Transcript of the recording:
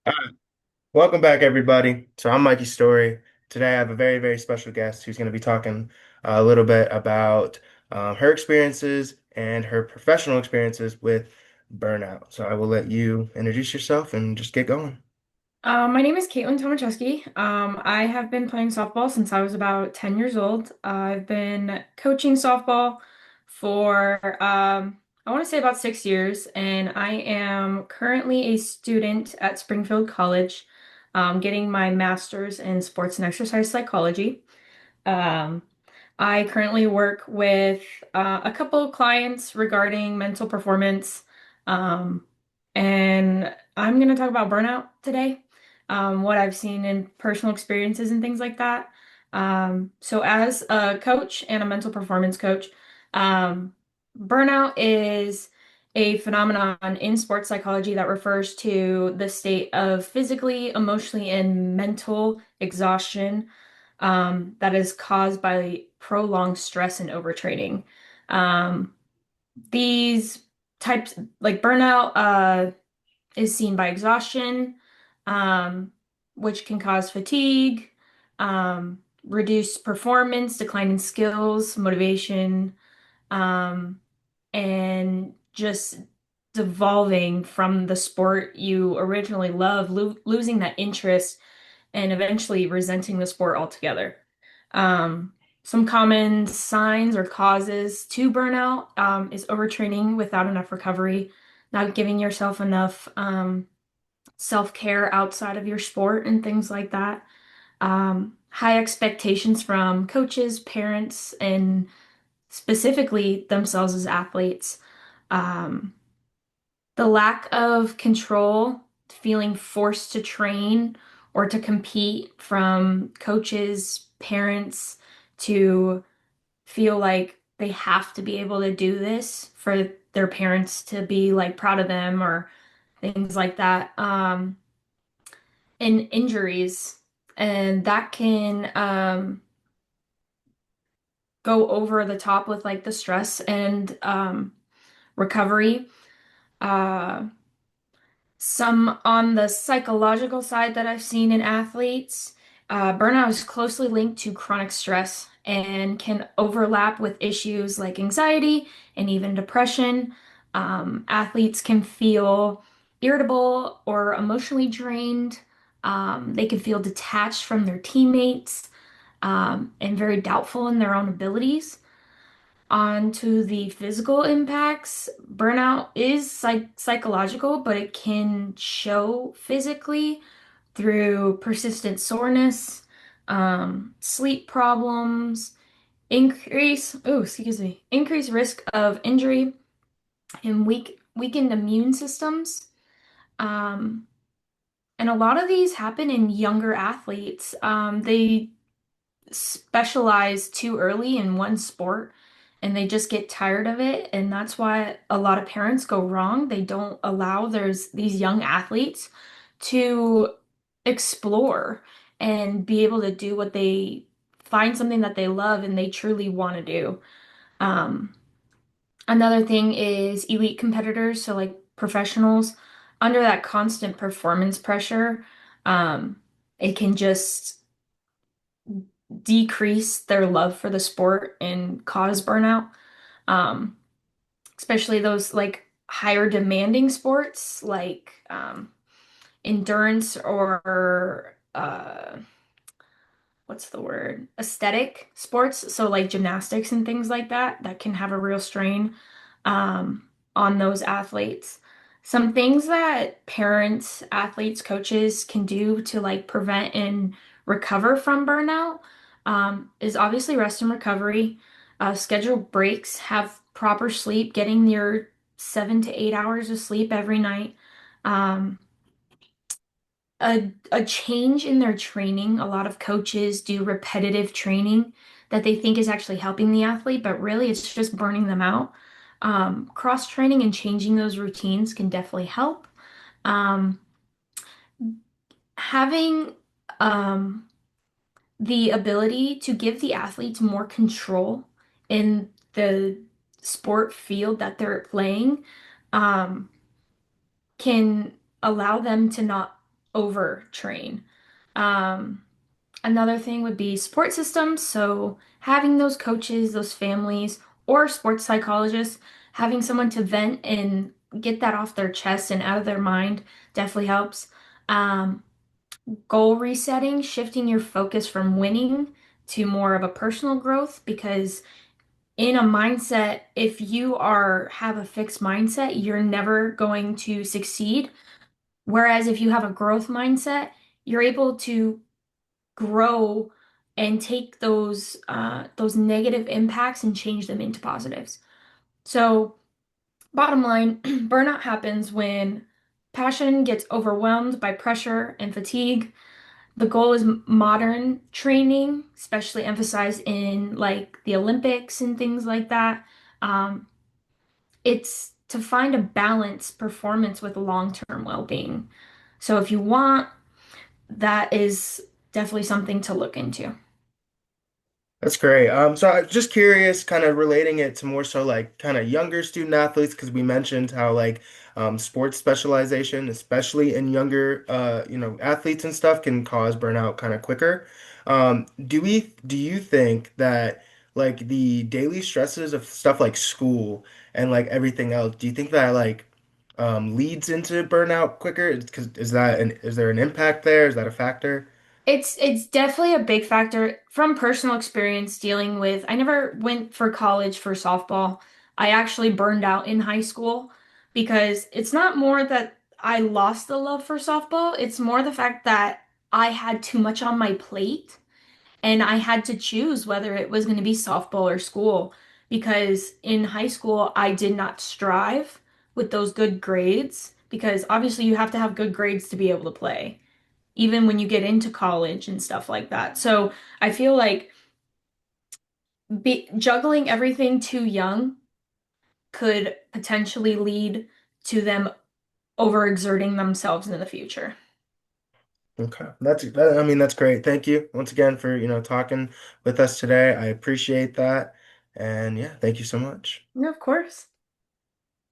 Hi. Welcome back, everybody. So I'm Mikey Story. Today I have a very, very special guest who's going to be talking a little bit about her experiences and her professional experiences with burnout. So I will let you introduce yourself and just get going. My name is Caitlyn Tomacheski. I have been playing softball since I was about 10 years old. I've been coaching softball for, I want to say about 6 years, and I am currently a student at Springfield College, getting my master's in sports and exercise psychology. Um, I currently work with a couple of clients regarding mental performance, um, and I'm going to talk about burnout today, what I've seen in personal experiences and things like that. So, as a coach and a mental performance coach, um, burnout is a phenomenon in sports psychology that refers to the state of physically, emotionally, and mental exhaustion that is caused by prolonged stress and overtraining. Um, these types, like burnout, is seen by exhaustion, um, which can cause fatigue, reduced performance, decline in skills, motivation, um, and just devolving from the sport you originally loved, losing that interest and eventually resenting the sport altogether. Um, some common signs or causes to burnout is overtraining without enough recovery, not giving yourself enough self-care outside of your sport and things like that. High expectations from coaches, parents, and specifically themselves as athletes. Um, the lack of control, feeling forced to train or to compete from coaches, parents, to feel like they have to be able to do this for their parents to be like proud of them or things like that. And injuries, and that can go over the top with like the stress and recovery. Uh, Some on the psychological side that I've seen in athletes, burnout is closely linked to chronic stress and can overlap with issues like anxiety and even depression. Athletes can feel irritable or emotionally drained. They can feel detached from their teammates, and very doubtful in their own abilities. On to the physical impacts, burnout is psychological, but it can show physically through persistent soreness, sleep problems, increased risk of injury and weakened immune systems. Um, and a lot of these happen in younger athletes. They specialize too early in one sport and they just get tired of it, and that's why a lot of parents go wrong. They don't allow there's these young athletes to explore and be able to do what they find something that they love and they truly want to do. um, Another thing is elite competitors, so like professionals under that constant performance pressure, um, it can just decrease their love for the sport and cause burnout. Um, Especially those like higher demanding sports like endurance or what's the word? Aesthetic sports. So like gymnastics and things like that, that can have a real strain on those athletes. Some things that parents, athletes, coaches can do to like prevent and recover from burnout is obviously rest and recovery, schedule breaks, have proper sleep, getting your 7 to 8 hours of sleep every night. Um, a change in their training. A lot of coaches do repetitive training that they think is actually helping the athlete, but really it's just burning them out. Cross training and changing those routines can definitely help. Um, Having um, the ability to give the athletes more control in the sport field that they're playing um, can allow them to not overtrain. Um, Another thing would be support systems. So having those coaches, those families, or sports psychologists, having someone to vent and get that off their chest and out of their mind definitely helps. Um, Goal resetting, shifting your focus from winning to more of a personal growth because in a mindset, if you are have a fixed mindset, you're never going to succeed. Whereas if you have a growth mindset, you're able to grow and take those negative impacts and change them into positives. So, bottom line, burnout happens when passion gets overwhelmed by pressure and fatigue. The goal is modern training, especially emphasized in like the Olympics and things like that. Um, it's to find a balanced performance with long-term well-being. So if you want, that is definitely something to look into. That's great. So I'm just curious, kind of relating it to more so like kind of younger student athletes, because we mentioned how like sports specialization, especially in younger athletes and stuff, can cause burnout kind of quicker. Do you think that like the daily stresses of stuff like school and like everything else, do you think that like leads into burnout quicker? Because is there an impact there? Is that a factor? It's definitely a big factor from personal experience dealing with. I never went for college for softball. I actually burned out in high school because it's not more that I lost the love for softball, it's more the fact that I had too much on my plate and I had to choose whether it was going to be softball or school because in high school I did not strive with those good grades because obviously you have to have good grades to be able to play even when you get into college and stuff like that. So I feel like juggling everything too young could potentially lead to them overexerting themselves in the future. Okay. I mean, that's great. Thank you once again for, talking with us today. I appreciate that. And yeah, thank you so much. Yeah, of course.